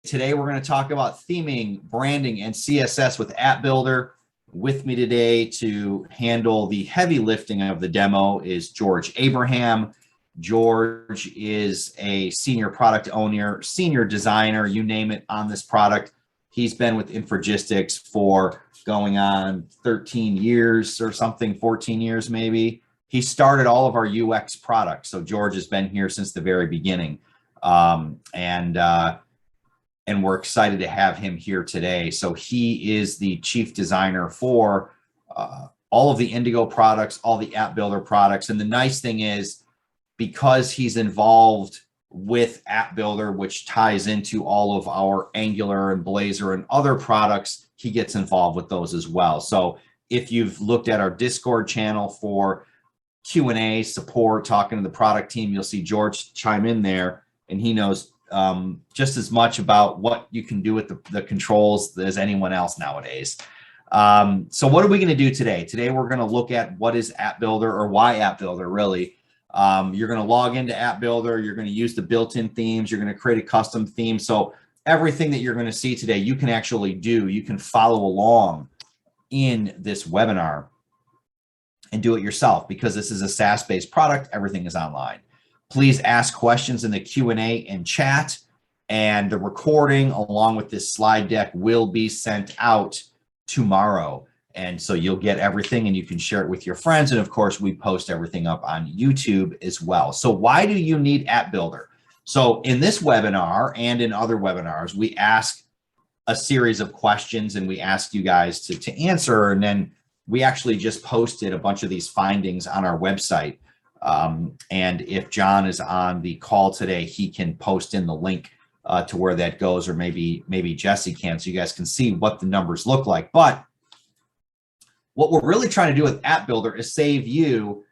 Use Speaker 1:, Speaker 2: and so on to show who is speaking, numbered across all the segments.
Speaker 1: Today, we're going to talk about theming, branding, and CSS with App Builder. With me today to handle the heavy lifting of the demo is George Abraham. George is a senior product owner, senior designer, you name it, on this product. He's been with Infragistics for going on 13 years or something, 14 years maybe. He started all of our UX products. So George has been here since the very beginning. And we're excited to have him here today. So he is the chief designer for all of the Indigo products, all the App Builder products. And the nice thing is, because he's involved with App Builder, which ties into all of our Angular and Blazor and other products, he gets involved with those as well. So if you've looked at our Discord channel for Q&A support, talking to the product team, you'll see George chime in there, and he knows just as much about what you can do with the controls as anyone else nowadays. So what are we going to do today? Today, we're going to look at what is App Builder, or why App Builder, really. You're going to log into App Builder. You're going to use the built-in themes. You're going to create a custom theme. So everything that you're going to see today, you can actually do. You can follow along in this webinar and do it yourself, because this is a SaaS-based product. Everything is online. Please ask questions in the Q&A and chat, and the recording along with this slide deck will be sent out tomorrow. And so you'll get everything and you can share it with your friends. And of course, we post everything up on YouTube as well. So why do you need App Builder? So in this webinar and in other webinars, we ask a series of questions and we ask you guys to answer. And then we actually just posted a bunch of these findings on our website. And if John is on the call today, he can post in the link to where that goes, or maybe Jesse can, so you guys can see what the numbers look like. But what we're really trying to do with App Builder is save you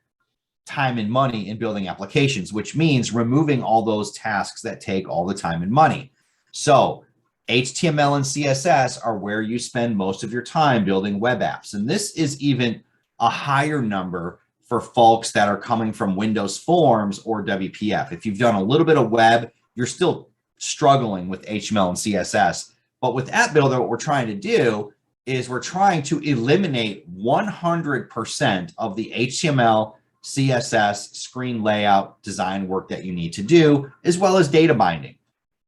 Speaker 1: time and money in building applications, which means removing all those tasks that take all the time and money. So HTML and CSS are where you spend most of your time building web apps. And this is even a higher number for folks that are coming from Windows Forms or WPF. If you've done a little bit of web, you're still struggling with HTML and CSS. But with App Builder, what we're trying to do is we're trying to eliminate 100% of the HTML, CSS, screen layout, design work that you need to do, as well as data binding.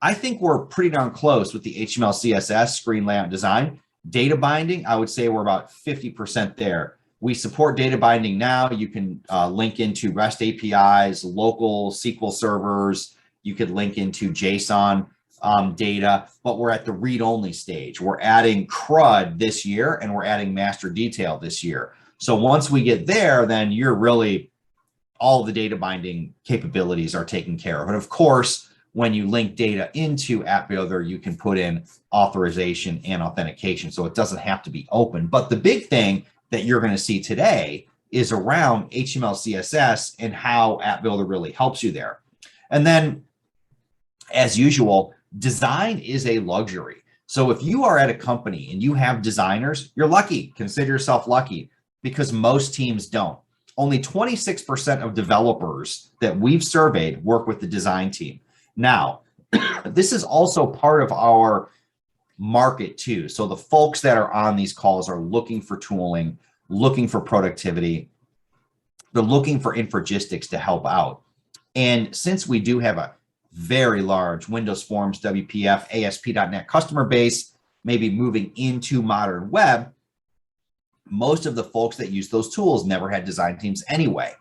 Speaker 1: I think we're pretty darn close with the HTML, CSS, screen layout, design. Data binding, I would say we're about 50% there. We support data binding now. You can link into REST APIs, local SQL servers. You could link into JSON data, but we're at the read-only stage. We're adding CRUD this year, and we're adding master detail this year. So once we get there, then you're really, all the data binding capabilities are taken care of. And of course, when you link data into App Builder, you can put in authorization and authentication, so it doesn't have to be open. But the big thing that you're going to see today is around HTML, CSS, and how App Builder really helps you there. And then, as usual, design is a luxury. So if you are at a company and you have designers, you're lucky. Consider yourself lucky, because most teams don't. Only 26% of developers that we've surveyed work with the design team. Now, this is also part of our market too. So the folks that are on these calls are looking for tooling, looking for productivity. They're looking for Infragistics to help out. And since we do have a very large Windows Forms, WPF, ASP.NET customer base, maybe moving into modern web, most of the folks that use those tools never had design teams anyway.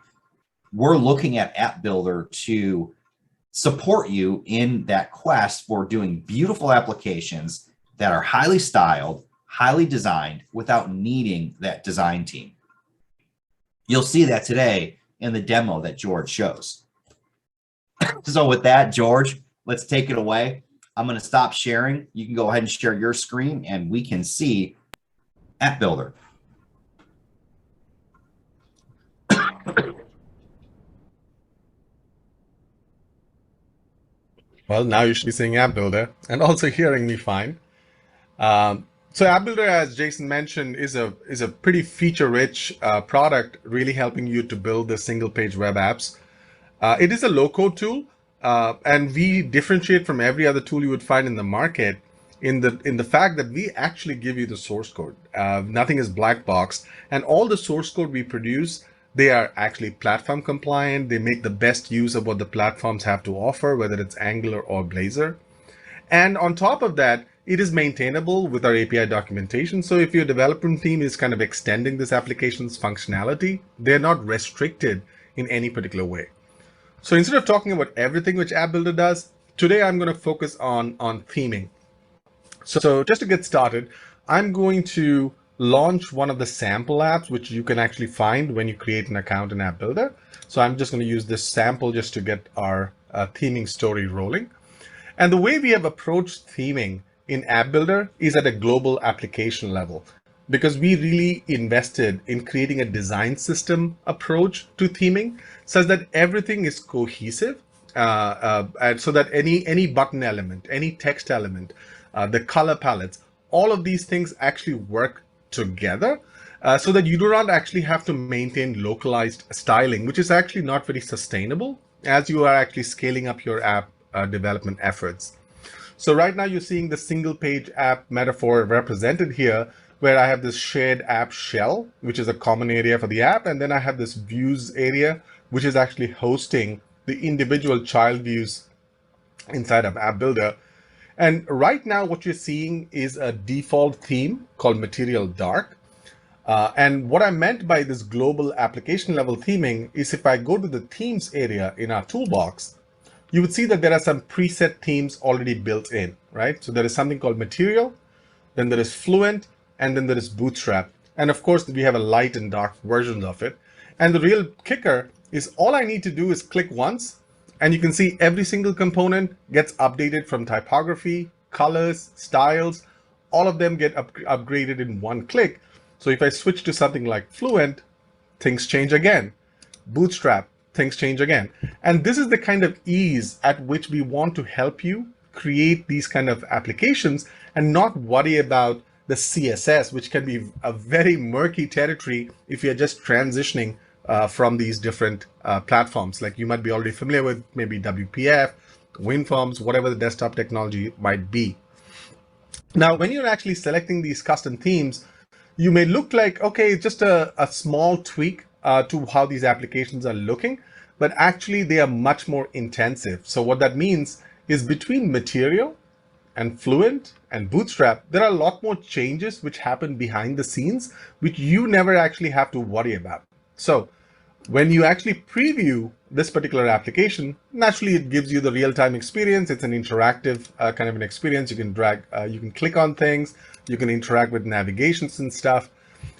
Speaker 1: We're looking at App Builder to support you in that quest for doing beautiful applications that are highly styled, highly designed, without needing that design team. You'll see that today in the demo that George shows. So with that, George, let's take it away. I'm going to stop sharing. You can go ahead and share your screen, and we can see App Builder.
Speaker 2: Well, now you should be seeing App Builder and also hearing me fine. So App Builder, as Jason mentioned, is a pretty feature-rich product, really helping you to build the single-page web apps. It is a low-code tool, And we differentiate from every other tool you would find in the market in the fact that we actually give you the source code. Nothing is black box, and all the source code we produce, they are actually platform compliant. They make the best use of what the platforms have to offer, whether it's Angular or Blazor. And on top of that, it is maintainable with our API documentation. So if your development team is kind of extending this application's functionality, they're not restricted in any particular way. So instead of talking about everything which App Builder does, today I'm going to focus on theming. So just to get started, I'm going to launch one of the sample apps, which you can actually find when you create an account in App Builder. So I'm just going to use this sample just to get our theming story rolling. And the way we have approached theming in App Builder is at a global application level, because we really invested in creating a design system approach to theming such that everything is cohesive, and so that any button element, any text element, the color palettes, all of these things actually work together, so that you do not actually have to maintain localized styling, which is actually not very sustainable as you are actually scaling up your app development efforts. So right now you're seeing the single page app metaphor represented here, where I have this shared app shell, which is a common area for the app. And then I have this views area, which is actually hosting the individual child views inside of App Builder. And right now what you're seeing is a default theme called Material Dark. And what I meant by this global application level theming is if I go to the themes area in our toolbox, you would see that there are some preset themes already built in, right? So there is something called Material, then there is Fluent, and then there is Bootstrap. And of course, we have a light and dark versions of it. And the real kicker is all I need to do is click once, and you can see every single component gets updated from typography, colors, styles. All of them get upgraded in one click. So if I switch to something like Fluent, things change again. Bootstrap, things change again. And this is the kind of ease at which we want to help you create these kind of applications and not worry about the CSS, which can be a very murky territory if you're just transitioning from these different platforms. Like you might be already familiar with maybe WPF, WinForms, whatever the desktop technology might be. Now, when you're actually selecting these custom themes, you may look like, okay, just a small tweak to how these applications are looking, but actually they are much more intensive. So what that means is between Material and Fluent and Bootstrap, there are a lot more changes which happen behind the scenes, which you never actually have to worry about. So when you actually preview this particular application, naturally it gives you the real-time experience. It's an interactive kind of an experience. You can drag, you can click on things, you can interact with navigations and stuff.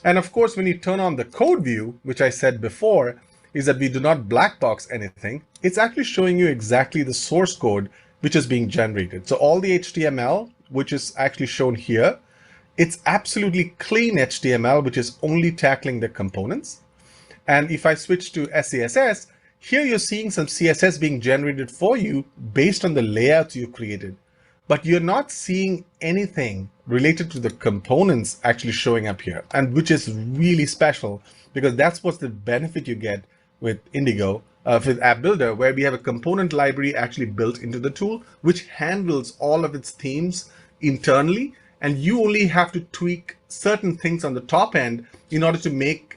Speaker 2: And of course, when you turn on the code view, which I said before, is that we do not black box anything. It's actually showing you exactly the source code which is being generated. So all the HTML, which is actually shown here, it's absolutely clean HTML, which is only tackling the components. And if I switch to CSS, here you're seeing some CSS being generated for you based on the layouts you created. But you're not seeing anything related to the components actually showing up here, and which is really special because that's what's the benefit you get with Indigo, with App Builder, where we have a component library actually built into the tool, which handles all of its themes internally. And you only have to tweak certain things on the top end in order to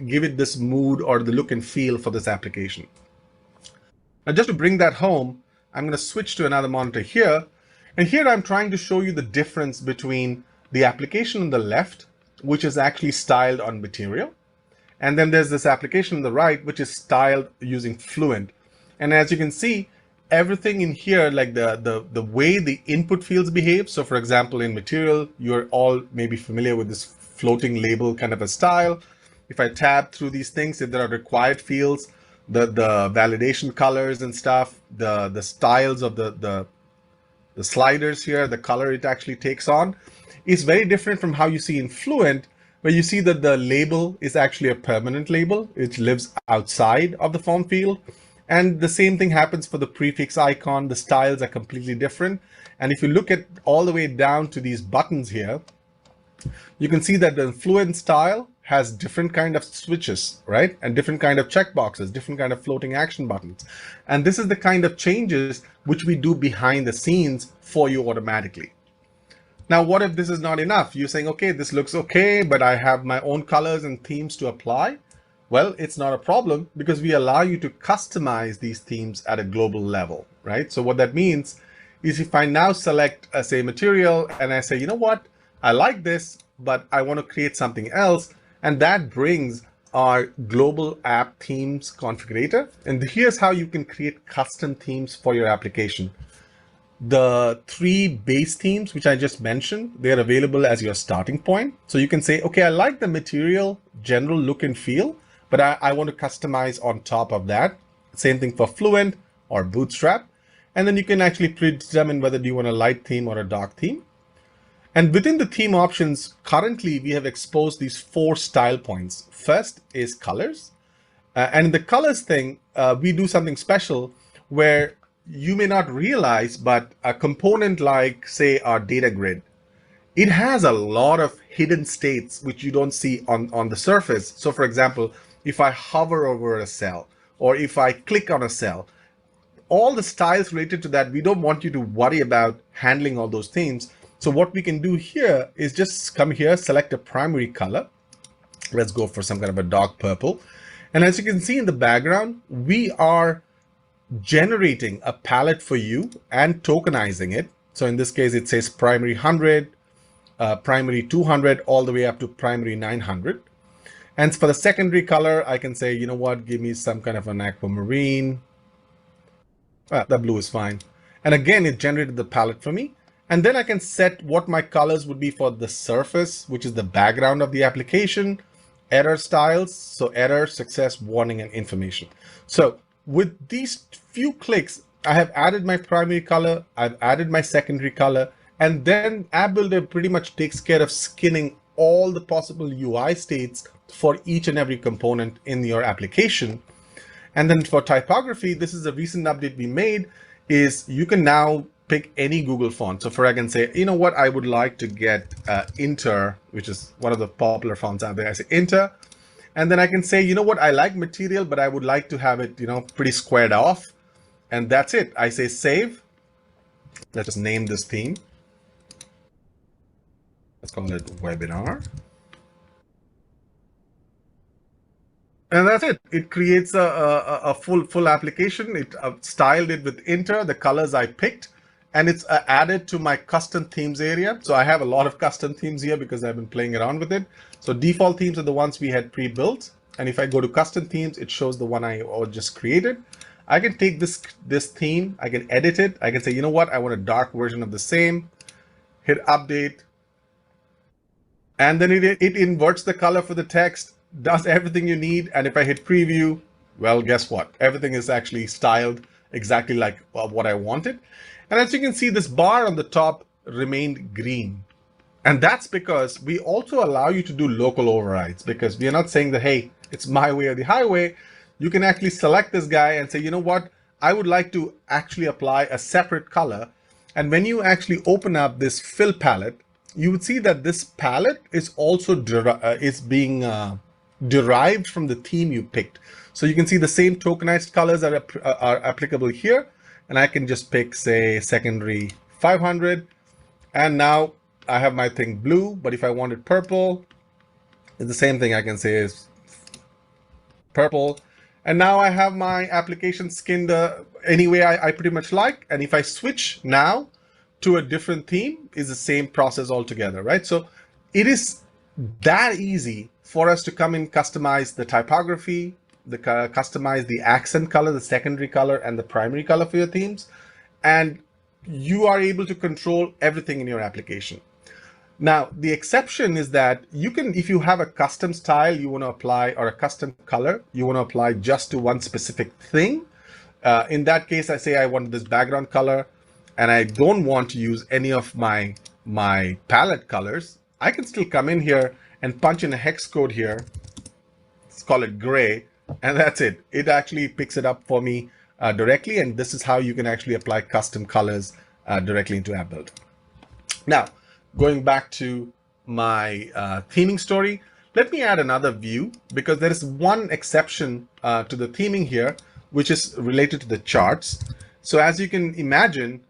Speaker 2: give it this mood or the look and feel for this application. Now, just to bring that home, I'm going to switch to another monitor here. And here I'm trying to show you the difference between the application on the left, which is actually styled on Material. And then there's this application on the right, which is styled using Fluent. And as you can see, everything in here, like the way the input fields behave. So for example, in Material, you're all maybe familiar with this floating label kind of a style. If I tab through these things, if there are required fields, the validation colors and stuff, the styles of the sliders here, the color it actually takes on, is very different from how you see in Fluent, where you see that the label is actually a permanent label. It lives outside of the form field. And the same thing happens for the prefix icon. The styles are completely different. And if you look at all the way down to these buttons here, you can see that the Fluent style has different kind of switches, right? And different kind of checkboxes, different kind of floating action buttons. And this is the kind of changes which we do behind the scenes for you automatically. Now, what if this is not enough? You're saying, okay, this looks okay, but I have my own colors and themes to apply. Well, it's not a problem because we allow you to customize these themes at a global level, right? So what that means is if I now select, say, material, and I say, you know what, I like this, but I want to create something else, and that brings our global app themes configurator. And here's how you can create custom themes for your application. The 3 base themes, which I just mentioned, they're available as your starting point. So you can say, okay, I like the material general look and feel, but I want to customize on top of that. Same thing for Fluent or Bootstrap. And then you can actually predetermine whether you want a light theme or a dark theme. And within the theme options, currently we have exposed these 4 style points. First is colors. And in the colors thing, we do something special where you may not realize, but a component like, say, our data grid, it has a lot of hidden states which you don't see on the surface. So for example, if I hover over a cell or if I click on a cell, all the styles related to that, we don't want you to worry about handling all those themes. So what we can do here is just come here, select a primary color. Let's go for some kind of a dark purple. And as you can see in the background, we are generating a palette for you and tokenizing it. So in this case, it says primary 100, primary 200, all the way up to primary 900. And for the secondary color, I can say, you know what, give me some kind of an aquamarine. The blue is fine. And again, it generated the palette for me. And then I can set what my colors would be for the surface, which is the background of the application, error styles, so error, success, warning, and information. So with these few clicks, I have added my primary color, I've added my secondary color, and then App Builder pretty much takes care of skinning all the possible UI states for each and every component in your application. And then for typography, this is a recent update we made, is you can now pick any Google font. So I can say, you know what, I would like to get Inter, which is one of the popular fonts out there. I say Inter. And then I can say, you know what, I like material, but I would like to have it, you know, pretty squared off. And that's it. I say save. Let's just name this theme. Let's call it webinar. And that's it. It creates a full application. It styled it with Inter, the colors I picked, and it's added to my custom themes area. So I have a lot of custom themes here because I've been playing around with it. So default themes are the ones we had pre-built. And if I go to custom themes, it shows the one I just created. I can take this theme, I can edit it. I can say, you know what, I want a dark version of the same. Hit update. And then it inverts the color for the text, does everything you need. And if I hit preview, well, guess what? Everything is actually styled exactly like what I wanted. And as you can see, this bar on the top remained green. And that's because we also allow you to do local overrides, because we are not saying that, hey, it's my way or the highway. You can actually select this guy and say, you know what, I would like to actually apply a separate color. And when you actually open up this fill palette, you would see that this palette is also being derived from the theme you picked. So you can see the same tokenized colors are applicable here. And I can just pick, say, secondary 500. And now I have my thing blue, but if I wanted purple, it's the same thing I can say is purple. And now I have my application skinned any way I pretty much like. And if I switch now to a different theme, is the same process altogether, right? So it is that easy for us to come in, customize the typography, customize the accent color, the secondary color, and the primary color for your themes. And you are able to control everything in your application. Now, the exception is that you can, if you have a custom style you want to apply, or a custom color you want to apply just to one specific thing. In that case, I say I want this background color and I don't want to use any of my palette colors. I can still come in here and punch in a hex code here. Let's call it gray. And that's it. It actually picks it up for me directly. And this is how you can actually apply custom colors directly into App Builder. Now, going back to my theming story, Let me add another view because there is one exception to the theming here, which is related to the charts. So as you can imagine,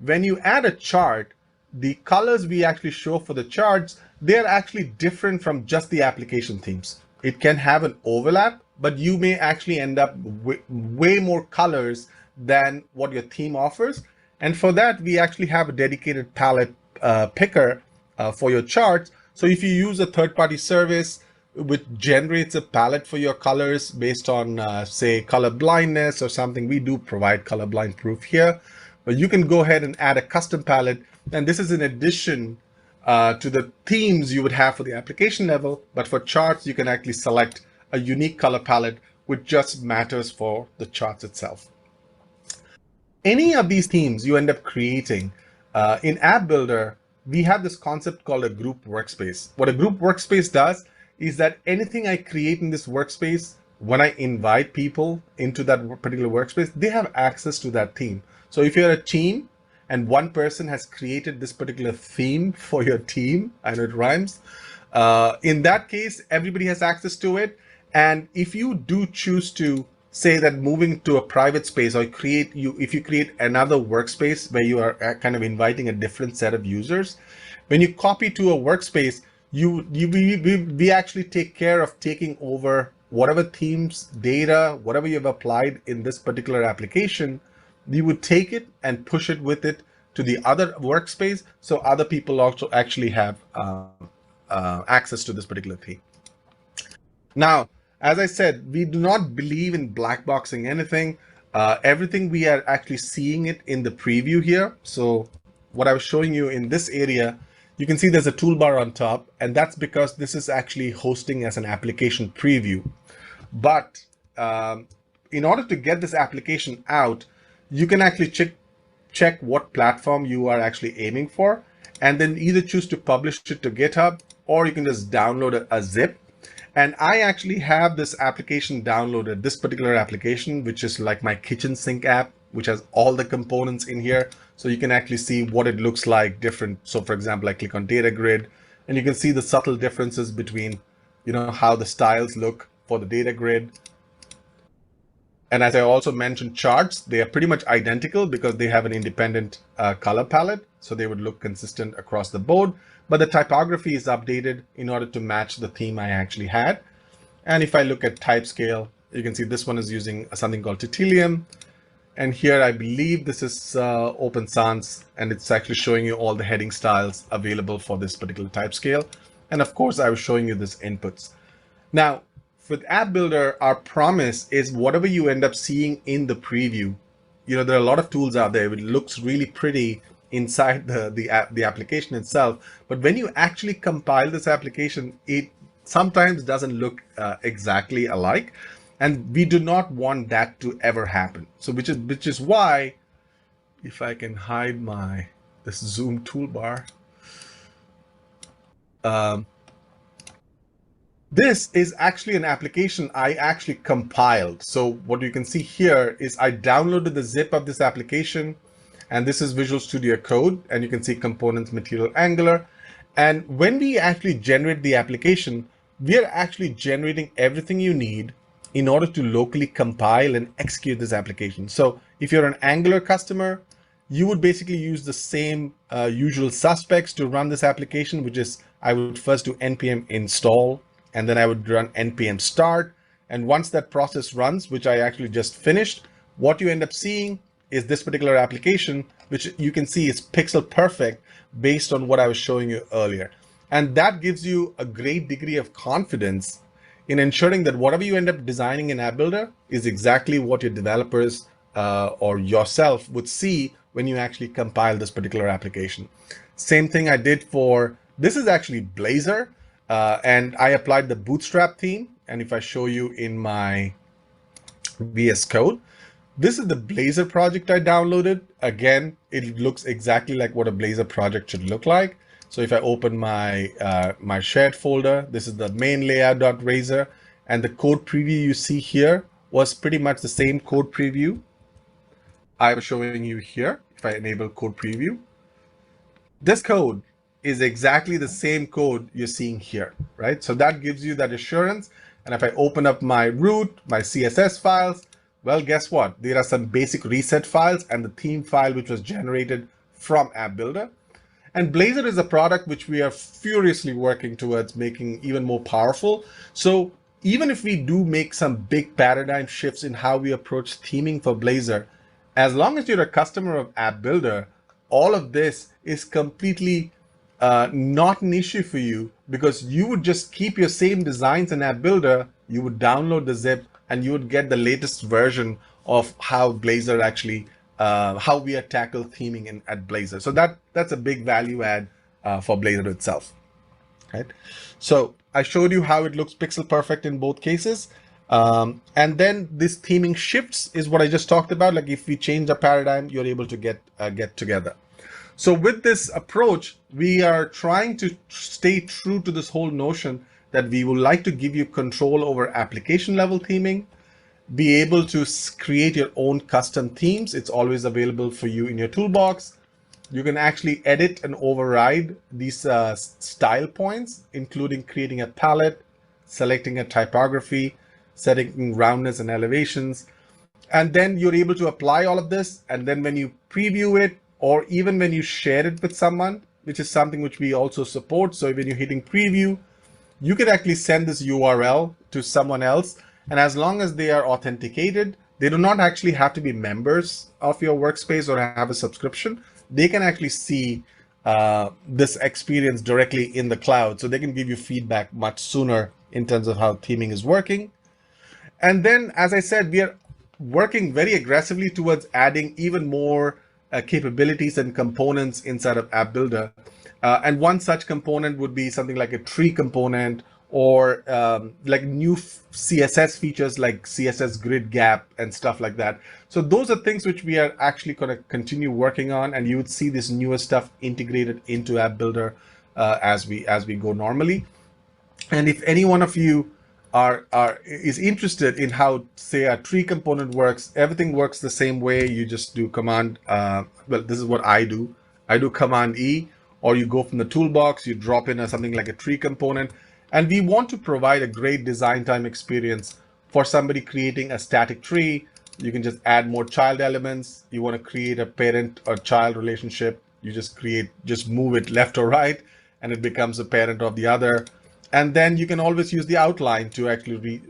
Speaker 2: when you add a chart, the colors we actually show for the charts, they're actually different from just the application themes. It can have an overlap, but you may actually end up with way more colors than what your theme offers. And for that, we actually have a dedicated palette picker for your charts. So if you use a third-party service which generates a palette for your colors based on, say, color blindness or something, we do provide colorblind proof here. But you can go ahead and add a custom palette. And this is in addition to the themes you would have for the application level. But for charts, you can actually select a unique color palette, which just matters for the charts itself. Any of these themes you end up creating in App Builder, we have this concept called a group workspace. What a group workspace does is that anything I create in this workspace, when I invite people into that particular workspace, they have access to that theme. So if you're a team and one person has created this particular theme for your team, I know it rhymes, in that case, everybody has access to it. And if you do choose to say that moving to a private space, or if you create another workspace where you are kind of inviting a different set of users, when you copy to a workspace, we actually take care of taking over whatever themes, data, whatever you've applied in this particular application. We would take it and push it with it to the other workspace, so other people also actually have access to this particular theme. Now, as I said, we do not believe in black boxing anything. Everything we are actually seeing it in the preview here. So what I was showing you in this area, you can see there's a toolbar on top, and that's because this is actually hosting as an application preview. But in order to get this application out, you can actually check what platform you are actually aiming for, and then either choose to publish it to GitHub, or you can just download a zip. And I actually have this application downloaded, this particular application, which is like my kitchen sink app, which has all the components in here. So you can actually see what it looks like different. So for example, I click on data grid, and you can see the subtle differences between, how the styles look for the data grid. And as I also mentioned, charts, they are pretty much identical because they have an independent color palette. So they would look consistent across the board. But the typography is updated in order to match the theme I actually had. And if I look at type scale, you can see this one is using something called Titanium. And here I believe this is Open Sans, and it's actually showing you all the heading styles available for this particular type scale. And of course, I was showing you this inputs. Now, with App Builder, our promise is whatever you end up seeing in the preview, there are a lot of tools out there. It looks really pretty inside the application itself. But when you actually compile this application, it sometimes doesn't look exactly alike. And we do not want that to ever happen. So which is why, if I can hide this Zoom toolbar, this is actually an application I actually compiled. So what you can see here is I downloaded the zip of this application, and this is Visual Studio Code, and you can see components, material, Angular. And when we actually generate the application, we are actually generating everything you need in order to locally compile and execute this application. So if you're an Angular customer, you would basically use the same usual suspects to run this application, which is I would first do npm install, and then I would run npm start. And once that process runs, which I actually just finished, what you end up seeing is this particular application, which you can see is pixel perfect based on what I was showing you earlier. And that gives you a great degree of confidence in ensuring that whatever you end up designing in App Builder is exactly what your developers or yourself would see when you actually compile this particular application. Same thing I did this is actually Blazor, and I applied the Bootstrap theme. And if I show you in my VS Code, this is the Blazor project I downloaded. Again, it looks exactly like what a Blazor project should look like. So if I open my my shared folder, this is the main layout.razor, and the code preview you see here was pretty much the same code preview I was showing you here. If I enable code preview, this code is exactly the same code you're seeing here, right? So that gives you that assurance. And if I open up my root, my CSS files, well, guess what? There are some basic reset files and the theme file which was generated from App Builder. And Blazor is a product which we are furiously working towards making even more powerful. So even if we do make some big paradigm shifts in how we approach theming for Blazor, as long as you're a customer of App Builder, all of this is completely not an issue for you, because you would just keep your same designs in App Builder, you would download the zip, and you would get the latest version of how Blazor actually, how we tackle theming at Blazor. So that's a big value add for Blazor itself. Right? So I showed you how it looks pixel perfect in both cases. And then this theming shifts is what I just talked about. Like if we change the paradigm, you're able to get together. So with this approach, we are trying to stay true to this whole notion that we would like to give you control over application level theming, be able to create your own custom themes. It's always available for you in your toolbox. You can actually edit and override these style points, including creating a palette, selecting a typography, setting roundness and elevations. And then you're able to apply all of this. And then when you preview it, or even when you share it with someone, which is something which we also support. So when you're hitting preview, you can actually send this URL to someone else. And as long as they are authenticated, they do not actually have to be members of your workspace or have a subscription. They can actually see this experience directly in the cloud. So they can give you feedback much sooner in terms of how theming is working. And then, as I said, we are working very aggressively towards adding even more capabilities and components inside of App Builder. And one such component would be something like a tree component, or like new CSS features like CSS grid gap and stuff like that. So those are things which we are actually going to continue working on, and you would see this newer stuff integrated into App Builder as we go normally. And if any one of you is interested in how, say, a tree component works, everything works the same way. You just do command, well, this is what I do. I do command E, or you go from the toolbox, you drop in something like a tree component. And we want to provide a great design time experience for somebody creating a static tree. You can just add more child elements. You want to create a parent or child relationship. You just move it left or right, and it becomes a parent of the other. And then you can always use the outline to actually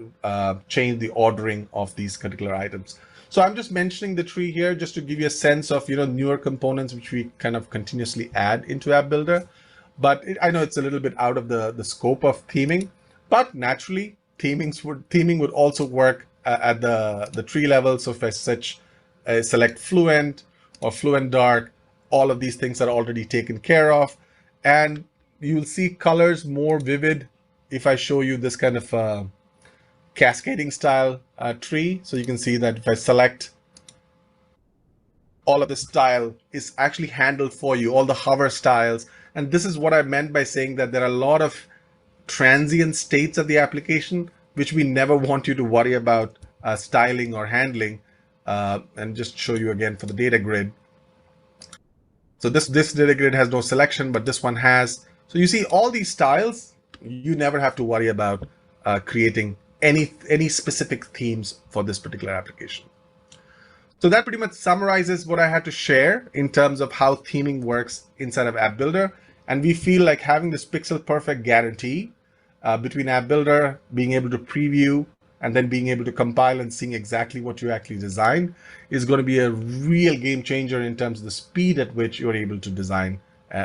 Speaker 2: change the ordering of these particular items. So I'm just mentioning the tree here just to give you a sense of, newer components which we kind of continuously add into App Builder. But I know it's a little bit out of the scope of theming, but naturally theming would also work at the tree level. So if I select Fluent or Fluent Dark, all of these things are already taken care of. And you'll see colors more vivid if I show you this kind of cascading style tree. So you can see that if I select, all of the style is actually handled for you, all the hover styles. And this is what I meant by saying that there are a lot of transient states of the application, which we never want you to worry about styling or handling. And just show you again for the data grid. So this data grid has no selection, but this one has. So you see all these styles, you never have to worry about creating any specific themes for this particular application. So that pretty much summarizes what I had to share in terms of how theming works inside of App Builder. And we feel like having this pixel perfect guarantee between App Builder, being able to preview, and then being able to compile and seeing exactly what you actually designed is going to be a real game changer in terms of the speed at which you're able to design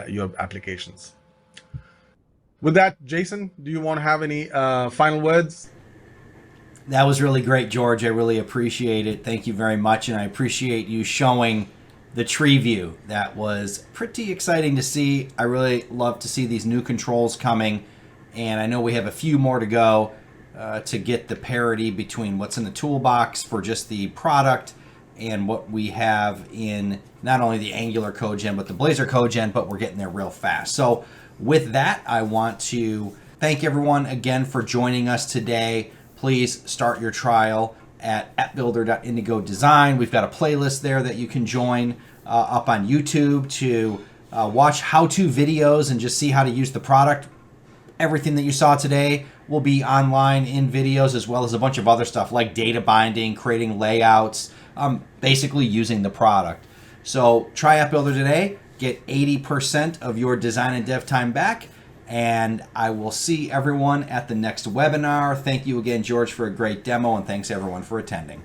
Speaker 2: your applications. With that, Jason, do you want to have any final words?
Speaker 1: That was really great, George. I really appreciate it. Thank you very much. And I appreciate you showing the tree view. That was pretty exciting to see. I really love to see these new controls coming. And I know we have a few more to go to get the parity between what's in the toolbox for just the product and what we have in not only the Angular code gen, but the Blazor code gen, but we're getting there real fast. So with that, I want to thank everyone again for joining us today. Please start your trial at appbuilder.indigo design. We've got a playlist there that you can join up on YouTube to watch how-to videos and just see how to use the product. Everything that you saw today will be online in videos, as well as a bunch of other stuff like data binding, creating layouts, basically using the product. So try App Builder today, get 80% of your design and dev time back, and I will see everyone at the next webinar. Thank you again, George, for a great demo, and thanks everyone for attending.